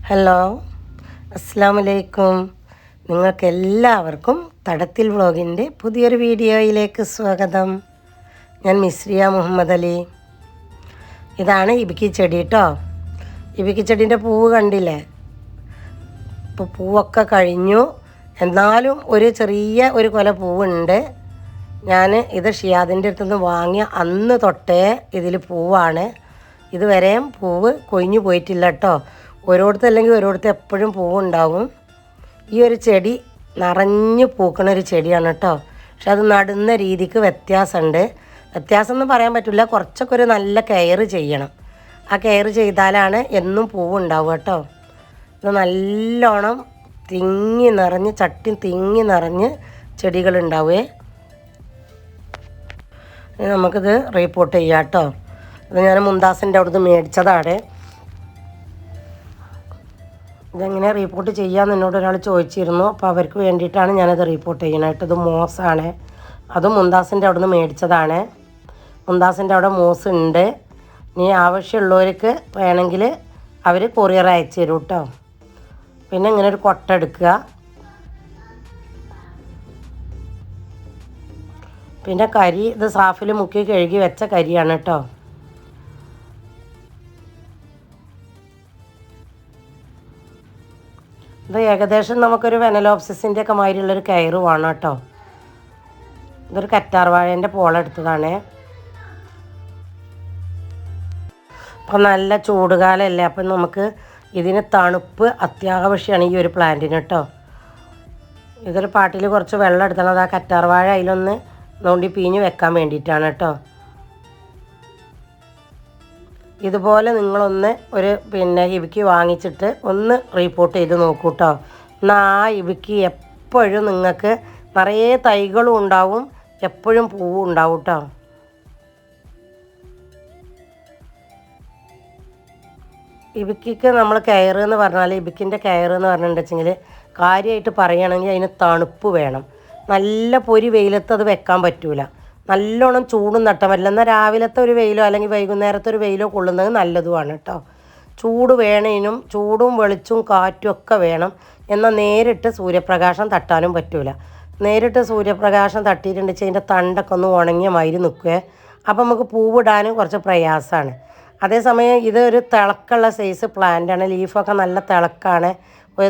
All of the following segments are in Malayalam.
ഹലോ, അസ്സലാമു അലൈക്കും. നിങ്ങൾക്കെല്ലാവർക്കും തടത്തിൽ വ്ളോഗിൻ്റെ പുതിയൊരു വീഡിയോയിലേക്ക് സ്വാഗതം. ഞാൻ മിസ്രിയ മുഹമ്മദ് അലി. ഇതാണ് ഹിബിക്കി ചെടി കേട്ടോ. ഹിബിക്കി ചെടീൻ്റെ പൂവ് കണ്ടില്ലേ? ഇപ്പോൾ പൂവൊക്കെ കഴിഞ്ഞു, എന്നാലും ഒരു ചെറിയ ഒരു കൊല പൂവുണ്ട്. ഞാൻ ഇത് ഷിയാദിൻ്റെ അടുത്തുനിന്ന് വാങ്ങിയ അന്ന് തൊട്ടേ ഇതിൽ പൂവാണ്. ഇതുവരെയും പൂവ് കൊഴിഞ്ഞു പോയിട്ടില്ല കേട്ടോ. ഓരോരുത്തർ അല്ലെങ്കിൽ ഓരോരുത്തർ എപ്പോഴും പൂവുണ്ടാവും. ഈ ഒരു ചെടി നിറഞ്ഞു പൂക്കണ ഒരു ചെടിയാണ് കേട്ടോ. പക്ഷെ അത് നടുന്ന രീതിക്ക് വ്യത്യാസമുണ്ട്. വ്യത്യാസം എന്ന് പറയാൻ പറ്റില്ല, കുറച്ചൊക്കെ ഒരു നല്ല കെയർ ചെയ്യണം. ആ കെയർ ചെയ്താലാണ് എന്നും പൂവുണ്ടാവുക കേട്ടോ. ഇത് നല്ലോണം തിങ്ങി നിറഞ്ഞ് ചട്ടി തിങ്ങി നിറഞ്ഞ് ചെടികളുണ്ടാവേ. നമുക്കിത് റീപോർട്ട് ചെയ്യാം കേട്ടോ. ഇത് ഞാൻ മുന്താസിൻ്റെ അവിടുന്ന് മേടിച്ചതാണ്. ഇതെങ്ങനെ റീപോർട്ട് ചെയ്യാമെന്ന് എന്നോട് ഒരാൾ ചോദിച്ചിരുന്നു. അപ്പോൾ അവർക്ക് വേണ്ടിയിട്ടാണ് ഞാനത് റീപോർട്ട് ചെയ്യണത്. ഇത് മോസാണ്. അതും മുന്താസിൻ്റെ അവിടെ നിന്ന് മേടിച്ചതാണ്. മുന്താസിൻ്റെ അവിടെ മോസ് ഉണ്ട്. ഇനി ആവശ്യമുള്ളവർക്ക് വേണമെങ്കിൽ അവർ കൊറിയർ അയച്ചു തരും കേട്ടോ. പിന്നെ ഇങ്ങനെ ഒരു കൊട്ട എടുക്കുക. പിന്നെ കരി ഇത് സാഫിൽ മുക്കി കഴുകി വെച്ച കരിയാണ് കേട്ടോ. ഇത് ഏകദേശം നമുക്കൊരു വെനലോപ്സിസിൻ്റെ ഒക്കെ മാതിരിയുള്ളൊരു കയറ് വേണം കേട്ടോ. ഇതൊരു കറ്റാർ വാഴേൻ്റെ പോളെടുത്തതാണ്. അപ്പം നല്ല ചൂടുകാലമല്ലേ, അപ്പം നമുക്ക് ഇതിന് തണുപ്പ് അത്യാവശ്യമാണ് ഈ ഒരു പ്ലാന്റിന് കേട്ടോ. ഇതൊരു പാട്ടിൽ കുറച്ച് വെള്ളം എടുത്തത് ആ കറ്റാർ വാഴ അതിലൊന്ന് നോണ്ടി പിഴിഞ്ഞ് വെക്കാൻ വേണ്ടിയിട്ടാണ് കേട്ടോ. ഇതുപോലെ നിങ്ങളൊന്ന് ഒരു ഹിബിക്കി വാങ്ങിച്ചിട്ട് ഒന്ന് റീപോർട്ട് ചെയ്ത് നോക്കൂ കേട്ടോ. എന്നാൽ ആ ഹിബിക്കി എപ്പോഴും നിങ്ങൾക്ക് നിറയെ തൈകളും ഉണ്ടാവും, എപ്പോഴും പൂവും ഉണ്ടാവും കേട്ടോ. ഹിബിക്കിക്ക് നമ്മൾ കെയർ എന്ന് പറഞ്ഞാൽ ഹിബിക്കിൻ്റെ കെയർ എന്ന് പറഞ്ഞിട്ടുണ്ടെങ്കിൽ കാര്യമായിട്ട് പറയുകയാണെങ്കിൽ അതിന് തണുപ്പ് വേണം. നല്ല പൊരി വെയിലത്ത് അത് വെക്കാൻ പറ്റൂല. നല്ലോണം ചൂടും നട്ടാൻ പറ്റില്ല. എന്നാൽ രാവിലത്തെ ഒരു വെയിലോ അല്ലെങ്കിൽ വൈകുന്നേരത്തെ ഒരു വെയിലോ കൊള്ളുന്നത് നല്ലതുമാണ് കേട്ടോ. ചൂട് വേണേനും ചൂടും വെളിച്ചും കാറ്റും ഒക്കെ വേണം. എന്നാൽ നേരിട്ട് സൂര്യപ്രകാശം തട്ടാനും പറ്റൂല. നേരിട്ട് സൂര്യപ്രകാശം തട്ടിയിട്ടുണ്ടെങ്കിൽ അതിൻ്റെ തണ്ടൊക്കെ ഒന്ന് ഉണങ്ങിയ മാതിരി നിൽക്കുകയെ. അപ്പം നമുക്ക് പൂവിടാനും കുറച്ച് പ്രയാസമാണ്. അതേസമയം ഇതൊരു തിളക്കുള്ള സൈസ് പ്ലാന്റാണ്. ലീഫൊക്കെ നല്ല തിളക്കാണ്.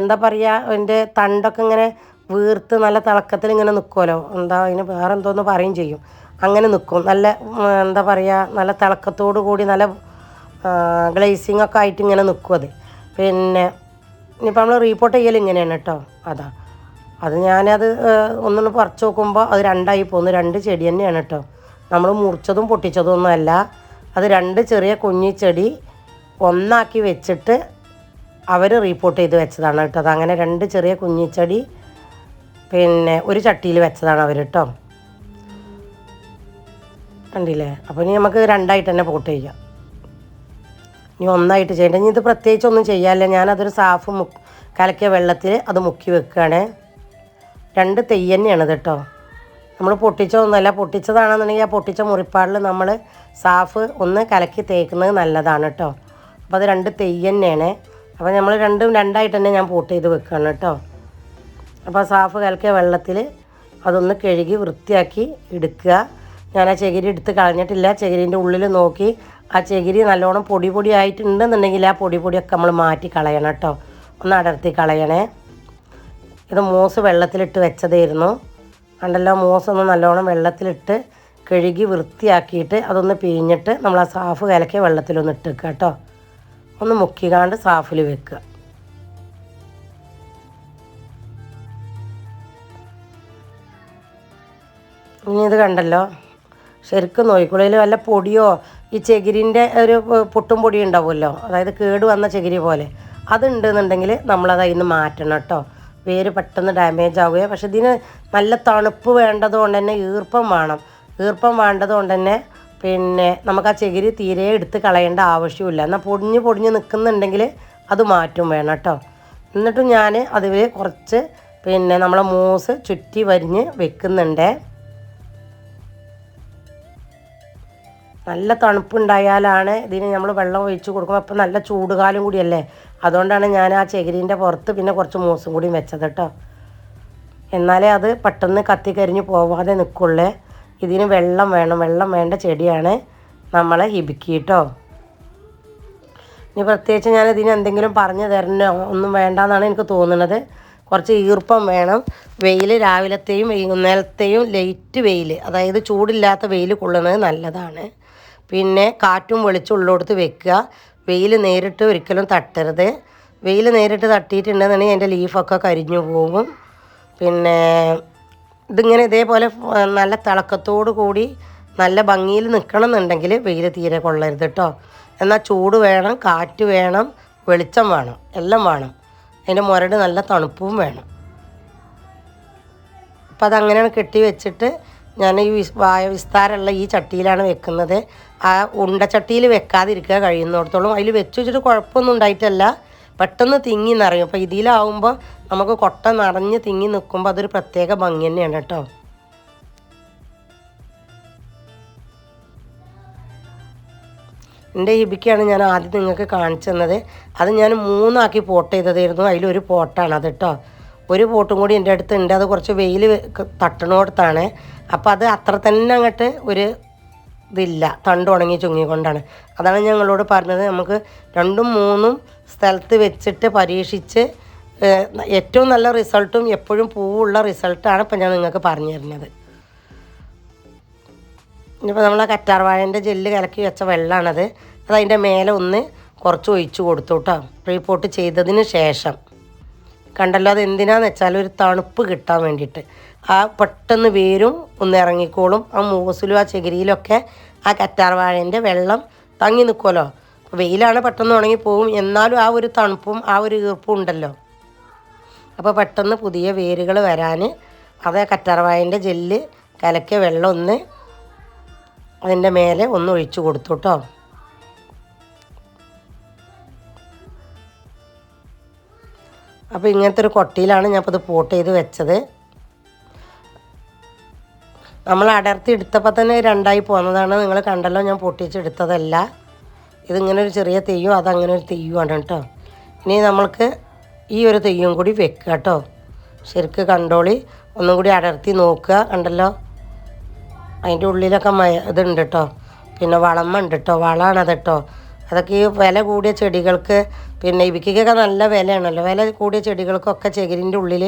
എന്താ പറയുക, അതിൻ്റെ തണ്ടൊക്കെ ഇങ്ങനെ വീർത്ത് നല്ല തിളക്കത്തിൽ ഇങ്ങനെ നിൽക്കുമല്ലോ. അതിന് വേറെ എന്തോന്ന് പറയും ചെയ്യും. അങ്ങനെ നിൽക്കും. നല്ല എന്താ പറയുക, നല്ല തിളക്കത്തോടു കൂടി നല്ല ഗ്ലേസിങ് ഒക്കെ ആയിട്ട് ഇങ്ങനെ നിൽക്കും അത്. പിന്നെ ഇനിയിപ്പോൾ നമ്മൾ റീപോർട്ട് ചെയ്യൽ ഇങ്ങനെയാണ് കേട്ടോ. അത് ഞാനത് ഒന്നൊന്ന് പറിച്ച് നോക്കുമ്പോൾ അത് രണ്ടായി പോകുന്നു. രണ്ട് ചെടി തന്നെയാണ് കേട്ടോ. നമ്മൾ മുറിച്ചതും പൊട്ടിച്ചതും ഒന്നുമല്ല. അത് രണ്ട് ചെറിയ കുഞ്ഞി ചെടി ഒന്നാക്കി വെച്ചിട്ട് അവർ റീപോർട്ട് ചെയ്ത് വെച്ചതാണ് കേട്ടോ. അതങ്ങനെ രണ്ട് ചെറിയ കുഞ്ഞിച്ചെടി ഒരു ചട്ടിയിൽ വെച്ചതാണ് അവർ കേട്ടോ. കണ്ടില്ലേ? അപ്പോൾ ഇനി നമുക്ക് രണ്ടായിട്ട് തന്നെ പോട്ട് ചെയ്യാം. ഇനി ഒന്നായിട്ട് ചെയ്യേണ്ട. ഇനി ഇത് പ്രത്യേകിച്ചൊന്നും ചെയ്യാനില്ല. ഞാനതൊരു സാഫ് കലക്കിയ വെള്ളത്തിൽ അത് മുക്കി വെക്കുകയാണ്. രണ്ട് തൈ തന്നെയാണിത് കേട്ടോ. നമ്മൾ പൊട്ടിച്ചതൊന്നുമല്ല. പൊട്ടിച്ചതാണെന്നുണ്ടെങ്കിൽ ആ പൊട്ടിച്ച മുറിപ്പാടിൽ നമ്മൾ സാഫ് ഒന്ന് കലക്കി തേക്കുന്നത് നല്ലതാണ് കേട്ടോ. അപ്പോൾ അത് രണ്ട് തൈ തന്നെയാണ്. അപ്പോൾ നമ്മൾ രണ്ടായിട്ട് തന്നെ ഞാൻ പോട്ട് ചെയ്ത് വെക്കുകയാണ് കേട്ടോ. അപ്പോൾ സാഫ് കലക്കിയ വെള്ളത്തിൽ അതൊന്ന് കഴുകി വൃത്തിയാക്കി എടുക്കുക. ഞാൻ ആ ചകിരി എടുത്ത് കളഞ്ഞിട്ടില്ല. ചകിരീൻ്റെ ഉള്ളിൽ നോക്കി ആ ചകിരി നല്ലോണം പൊടി ആയിട്ടുണ്ടെന്നുണ്ടെങ്കിൽ ആ പൊടിയൊക്കെ നമ്മൾ മാറ്റി കളയണം കേട്ടോ. ഒന്ന് അടർത്തി കളയണേ. ഇത് മോസ് വെള്ളത്തിലിട്ട് വെച്ചതായിരുന്നു. കണ്ടല്ലോ, മോസ് ഒന്ന് നല്ലോണം വെള്ളത്തിലിട്ട് കഴുകി വൃത്തിയാക്കിയിട്ട് അതൊന്ന് പിഴിഞ്ഞിട്ട് നമ്മൾ ആ സാഫ് കലക്കിയ വെള്ളത്തിലൊന്ന് ഇട്ട് വെക്കുക കേട്ടോ. ഒന്ന് മുക്കിക്കാണ്ട് സാഫിൽ വെക്കുക. ഇനി ഇത് കണ്ടല്ലോ, ശരിക്കും നോക്കിക്കുള്ളിൽ വല്ല പൊടിയോ ഈ ചകിരിൻ്റെ ഒരു പൊട്ടും പൊടി ഉണ്ടാവുമല്ലോ, അതായത് കേട് വന്ന ചകിരി പോലെ അതുണ്ടെന്നുണ്ടെങ്കിൽ നമ്മളത് അതിൽ നിന്ന് മാറ്റണം കേട്ടോ. വേര് പെട്ടെന്ന് ഡാമേജ് ആവുകയോ. പക്ഷെ ഇതിന് നല്ല തണുപ്പ് വേണ്ടത് കൊണ്ട് തന്നെ ഈർപ്പം വേണം. ഈർപ്പം വേണ്ടത് കൊണ്ട് തന്നെ നമുക്ക് ആ ചകിരി തീരെ എടുത്ത് കളയേണ്ട ആവശ്യമില്ല. എന്നാൽ പൊടിഞ്ഞ് നിൽക്കുന്നുണ്ടെങ്കിൽ അത് മാറ്റും വേണം കേട്ടോ. എന്നിട്ടും ഞാൻ അതിൽ കുറച്ച് നമ്മളെ മൂസ് ചുറ്റി വരിഞ്ഞ് വെക്കുന്നുണ്ട്. നല്ല തണുപ്പുണ്ടായാലാണ് ഇതിന് നമ്മൾ വെള്ളം ഒഴിച്ച് കൊടുക്കുമ്പോൾ. അപ്പോൾ നല്ല ചൂടുകാലം കൂടിയല്ലേ, അതുകൊണ്ടാണ് ഞാൻ ആ ചകിരീൻ്റെ പുറത്ത് പിന്നെ കുറച്ച് മൂസും കൂടി വെച്ചത് കേട്ടോ. എന്നാലേ അത് പെട്ടെന്ന് കത്തിക്കരിഞ്ഞ് പോവാതെ നിൽക്കുള്ളേ. ഇതിന് വെള്ളം വേണം, വെള്ളം വേണ്ട ചെടിയാണ് നമ്മളെ ഹിബിക്കി കേട്ടോ. ഇനി പ്രത്യേകിച്ച് ഞാൻ ഇതിന് എന്തെങ്കിലും പറഞ്ഞു തരണോ ഒന്നും വേണ്ടെന്നാണ് എനിക്ക് തോന്നുന്നത്. കുറച്ച് ഈർപ്പം വേണം. വെയിൽ രാവിലത്തെയും വൈകുന്നേരത്തെയും ലൈറ്റ് വെയിൽ, അതായത് ചൂടില്ലാത്ത വെയിൽ കൊള്ളുന്നത് നല്ലതാണ്. പിന്നെ കാറ്റും വെളിച്ചം ഉള്ളിടത്ത് വെക്കുക. വെയിൽ നേരിട്ട് ഒരിക്കലും തട്ടരുത്. വെയിൽ നേരിട്ട് തട്ടിയിട്ടുണ്ടെന്നുണ്ടെങ്കിൽ അതിൻ്റെ ലീഫൊക്കെ കരിഞ്ഞു പോകും. പിന്നെ ഇതിങ്ങനെ ഇതേപോലെ നല്ല തിളക്കത്തോടു കൂടി നല്ല ഭംഗിയിൽ നിൽക്കണം എന്നുണ്ടെങ്കിൽ വെയിൽ തീരെ കൊള്ളരുത് കേട്ടോ. എന്നാൽ ചൂട് വേണം, കാറ്റ് വേണം, വെളിച്ചം വേണം, എല്ലാം വേണം. അതിൻ്റെ മുരട് നല്ല തണുപ്പും വേണം. അപ്പോൾ അതങ്ങനെയാണ് കെട്ടി വെച്ചിട്ട് ഞാൻ ഈ വിസ്താരമുള്ള ഈ ചട്ടിയിലാണ് വെക്കുന്നത്. ആ ഉണ്ടച്ചട്ടിയിൽ വെക്കാതിരിക്കുക കഴിയുന്നിടത്തോളം. അതിൽ വെച്ച് വെച്ചിട്ട് കുഴപ്പമൊന്നും ഉണ്ടായിട്ടല്ല, പെട്ടെന്ന് തിങ്ങി നിറയും. അപ്പോൾ ഇതിലാവുമ്പോൾ നമുക്ക് കൊട്ട നിറഞ്ഞ് തിങ്ങി നിൽക്കുമ്പോൾ അതൊരു പ്രത്യേക ഭംഗി തന്നെയാണ് കേട്ടോ. എൻ്റെ ഹിബിക്കാണ് ഞാൻ ആദ്യം നിങ്ങൾക്ക് കാണിച്ചു തന്നത്. അത് ഞാൻ 3 ആക്കി പോട്ട് ചെയ്തതായിരുന്നു. അതിലൊരു പോട്ടാണ് അത് കേട്ടോ. ഒരു പോട്ടും കൂടി എൻ്റെ അടുത്ത് ഉണ്ട്. അത് കുറച്ച് വെയിൽ തട്ടണോടത്താണ്. അപ്പോൾ അത് അത്ര തന്നെ അങ്ങോട്ട് ഒരു ഇതില്ല, തണ്ട് ഉണങ്ങി ചുങ്ങിക്കൊണ്ടാണ്. അതാണ് ഞങ്ങളോട് പറഞ്ഞത്, നമുക്ക് 2ഉം 3ഉം സ്ഥലത്ത് വെച്ചിട്ട് പരീക്ഷിച്ച് ഏറ്റവും നല്ല റിസൾട്ടും എപ്പോഴും പൂവുള്ള റിസൾട്ടാണ് ഇപ്പം ഞാൻ നിങ്ങൾക്ക് പറഞ്ഞു തരുന്നത്. ഇനിയിപ്പോൾ നമ്മൾ ആ കറ്റാർവാഴൻ്റെ ജെല്ല് കലക്കി വെച്ച വെള്ളമാണത്. അതതിൻ്റെ മേലെ ഒന്ന് കുറച്ച് ഒഴിച്ച് കൊടുത്തു കേട്ടോ, റീപോട്ട് ചെയ്തതിന് ശേഷം. കണ്ടല്ലോ, അത് എന്തിനാന്ന് വെച്ചാൽ ഒരു തണുപ്പ് കിട്ടാൻ വേണ്ടിയിട്ട്. ആ പെട്ടെന്ന് വേരും ഒന്ന് ഇറങ്ങിക്കോളും. ആ മൂസിലും ആ ചകിരിയിലൊക്കെ ആ കറ്റാർവാഴൻ്റെ വെള്ളം തങ്ങി നിൽക്കുമല്ലോ. വെയിലാണ് പെട്ടെന്ന് ഉണങ്ങിപ്പോവും, എന്നാലും ആ ഒരു തണുപ്പും ആ ഒരു ഈർപ്പും ഉണ്ടല്ലോ. അപ്പോൾ പെട്ടെന്ന് പുതിയ വേരുകൾ വരാൻ അത് കറ്റാർവാഴൻ്റെ ജെല്ല് കലക്കിയ വെള്ളം ഒന്ന് അതിൻ്റെ മേലെ ഒന്ന് ഒഴിച്ച് കൊടുത്തു കേട്ടോ. അപ്പോൾ ഇങ്ങനത്തെ ഒരു കൊട്ടിയിലാണ് ഞാൻ ഇപ്പോൾ ഇത് പോട്ട് ചെയ്ത് വെച്ചത്. നമ്മൾ അടർത്തി എടുത്തപ്പോൾ തന്നെ 2ആയി പോകുന്നതാണ്. നിങ്ങൾ കണ്ടല്ലോ, ഞാൻ പൊട്ടിച്ചെടുത്തതല്ല. ഇതിങ്ങനെ ഒരു ചെറിയ തെയ്യും അതങ്ങനെ ഒരു തെയ്യുമാണ് കേട്ടോ. ഇനി നമ്മൾക്ക് ഈ ഒരു തെയ്യും കൂടി വെക്കുക കേട്ടോ. ശരിക്ക് കണ്ടോളി, ഒന്നും കൂടി അടർത്തി നോക്കുക. കണ്ടല്ലോ, അതിൻ്റെ ഉള്ളിലൊക്കെ ഇതുണ്ട് കേട്ടോ. പിന്നെ വളമുണ്ട് കേട്ടോ, വളമാണത് കേട്ടോ. അതൊക്കെ ഈ വില കൂടിയ ചെടികൾക്ക്, പിന്നെ ഇവയ്ക്കൊക്കെ നല്ല വിലയാണല്ലോ. വില കൂടിയ ചെടികൾക്കൊക്കെ ചകിരിൻ്റെ ഉള്ളിൽ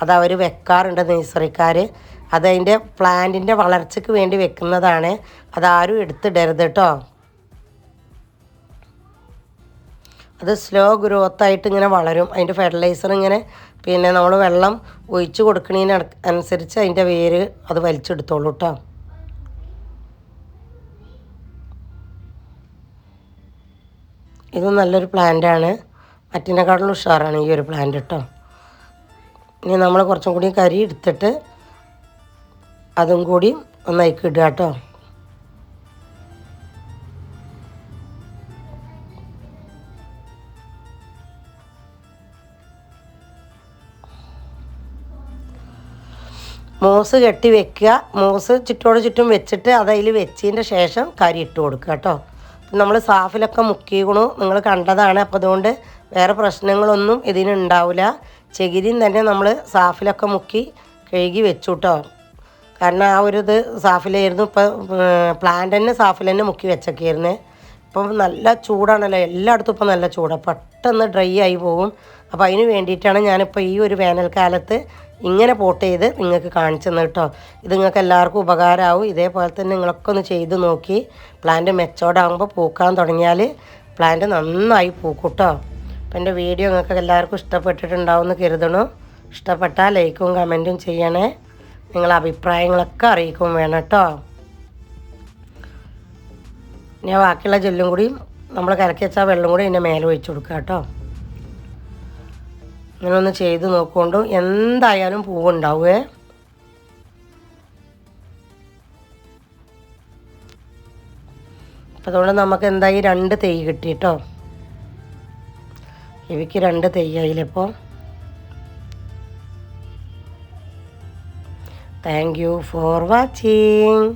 അത് അവർ വെക്കാറുണ്ട് നഴ്സറിക്കാർ. അതതിൻ്റെ പ്ലാന്റിൻ്റെ വളർച്ചയ്ക്ക് വേണ്ടി വെക്കുന്നതാണ്. അതാരും എടുത്തിടരുത് കേട്ടോ. അത് സ്ലോ ഗ്രോത്തായിട്ട് ഇങ്ങനെ വളരും. അതിൻ്റെ ഫെർട്ടിലൈസർ ഇങ്ങനെ പിന്നെ നമ്മൾ വെള്ളം ഒഴിച്ച് കൊടുക്കുന്നതിന് അനുസരിച്ച് അതിൻ്റെ വേര് അത് വലിച്ചെടുത്തോളൂ കേട്ടോ. ഇത് നല്ലൊരു പ്ലാന്റാണ്, മറ്റിനെക്കാട്ടിലും ഉഷാറാണ് ഈ ഒരു പ്ലാന്റ് കേട്ടോ. ഇനി നമ്മൾ കുറച്ചും കൂടി കരി എടുത്തിട്ട് അതും കൂടി ഒന്ന് അതിലേക്ക് ഇടുക കേട്ടോ. മോസ് കെട്ടി വെക്കുക. മോസ് ചുറ്റോട് ചുറ്റും വെച്ചിട്ട് അതതിൽ വെച്ചതിൻ്റെ ശേഷം കരി ഇട്ട് കൊടുക്കുക കേട്ടോ. നമ്മൾ സാഫിലൊക്കെ മുക്കിക്കണു, നിങ്ങൾ കണ്ടതാണ്. അപ്പോൾ അതുകൊണ്ട് വേറെ പ്രശ്നങ്ങളൊന്നും ഇതിനുണ്ടാവില്ല. ചകിരിയും തന്നെ നമ്മൾ സാഫിലൊക്കെ മുക്കി കഴുകി വെച്ചു കേട്ടോ. കാരണം ആ ഒരു ഇത് സാഫിലായിരുന്നു. ഇപ്പോൾ പ്ലാന്റ് തന്നെ സാഫിൽ തന്നെ മുക്കി വെച്ചൊക്കെയായിരുന്നു. ഇപ്പം നല്ല ചൂടാണല്ലോ, എല്ലായിടത്തും ഇപ്പം നല്ല ചൂടാണ്, പെട്ടെന്ന് ഡ്രൈ ആയി പോകും. അപ്പോൾ അതിന് വേണ്ടിയിട്ടാണ് ഞാനിപ്പോൾ ഈ ഒരു വേനൽക്കാലത്ത് ഇങ്ങനെ പോട്ട് ചെയ്ത് നിങ്ങൾക്ക് കാണിച്ചു തന്നെ കേട്ടോ. ഇത് നിങ്ങൾക്ക് എല്ലാവർക്കും ഉപകാരമാവും. ഇതേപോലെ തന്നെ നിങ്ങളൊക്കെ ഒന്ന് ചെയ്ത് നോക്കി പ്ലാന്റ് മെച്ചോർഡാകുമ്പോൾ പൂക്കാൻ തുടങ്ങിയാൽ പ്ലാന്റ് നന്നായി പൂക്കും കേട്ടോ. അപ്പോൾ എൻ്റെ വീഡിയോ നിങ്ങൾക്ക് എല്ലാവർക്കും ഇഷ്ടപ്പെട്ടിട്ടുണ്ടാവും എന്ന് കരുതണു. ഇഷ്ടപ്പെട്ടാൽ ലൈക്കും കമൻറ്റും ചെയ്യണേ. നിങ്ങളെ അഭിപ്രായങ്ങളൊക്കെ അറിയിക്കും വേണം കേട്ടോ. ഞാൻ ബാക്കിയുള്ള ജെല്ലും കൂടി നമ്മൾ കലക്കി വെച്ചാൽ വെള്ളം കൂടി ഇതിൻ്റെ മേലെ ഒഴിച്ചു കൊടുക്കുക കേട്ടോ. ഇങ്ങനെ ഒന്ന് ചെയ്ത് നോക്കുകൊണ്ട് എന്തായാലും പൂവുണ്ടാവുമേ. അപ്പം അതുകൊണ്ട് നമുക്ക് എന്തായി 2 തൈ കിട്ടി കേട്ടോ. ഇവയ്ക്ക് 2 തൈയായില്ലപ്പോൾ. Thank you for watching.